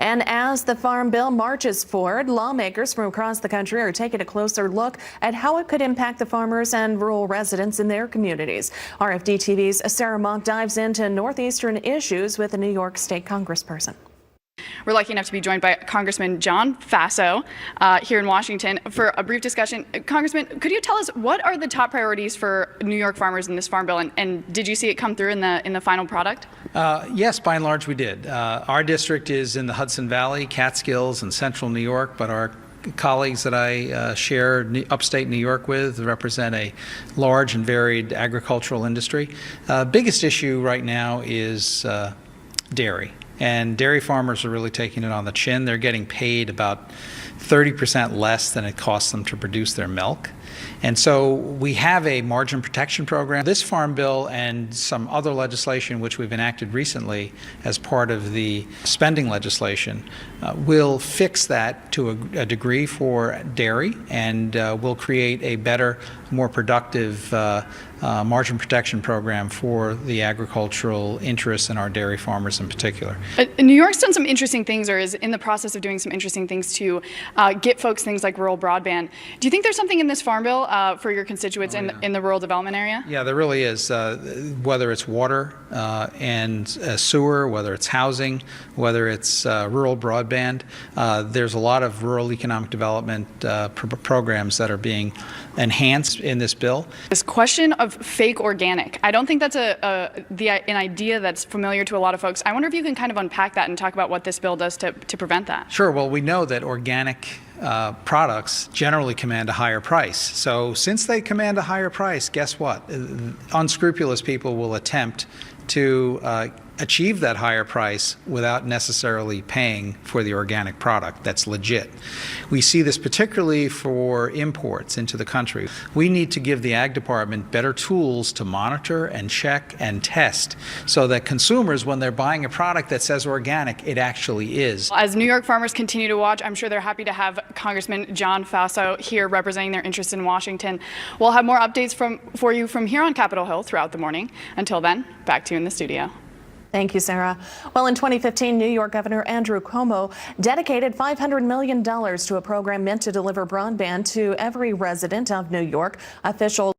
And as the Farm Bill marches forward, lawmakers from across the country are taking a closer look at how it could impact the farmers and rural residents in their communities. RFD-TV's Sarah Mock dives into northeastern issues with a New York State congressperson. We're lucky enough to be joined by Congressman John Faso here in Washington for a brief discussion. Congressman, could you tell us what are the top priorities for New York farmers in this farm bill, and did you see it come through in the final product? Yes, by and large we did. Our district is in the Hudson Valley, Catskills, and Central New York, but our colleagues that I share upstate New York with represent a large and varied agricultural industry. Biggest issue right now is dairy. And dairy farmers are really taking it on the chin. They're getting paid about 30% less than it costs them to produce their milk. And so we have a margin protection program. This farm bill and some other legislation which we've enacted recently as part of the spending legislation will fix that to a degree for dairy, and will create a better, more productive margin protection program for the agricultural interests and our dairy farmers in particular. New York's done some interesting things, or is in the process of doing some interesting things to get folks things like rural broadband. Do you think there's something in this farm bill for your constituents in the rural development area? Yeah, there really is. Whether it's water and sewer, whether it's housing, whether it's rural broadband, there's a lot of rural economic development programs that are being enhanced in this bill. This question of fake organic, I don't think that's an idea that's familiar to a lot of folks. I wonder if you can kind of unpack that and talk about what this bill does to prevent that. Sure. Well, we know that organic products generally command a higher price. So since they command a higher price, guess what? Unscrupulous people will attempt to achieve that higher price without necessarily paying for the organic product that's legit. We see this particularly for imports into the country. We need to give the Ag Department better tools to monitor and check and test so that consumers, when they're buying a product that says organic, it actually is. As New York farmers continue to watch, I'm sure they're happy to have Congressman John Faso here representing their interests in Washington. We'll have more updates for you from here on Capitol Hill throughout the morning. Until then, back to you in the studio. Thank you, Sarah. Well, in 2015, New York Governor Andrew Cuomo dedicated $500 million to a program meant to deliver broadband to every resident of New York. Officials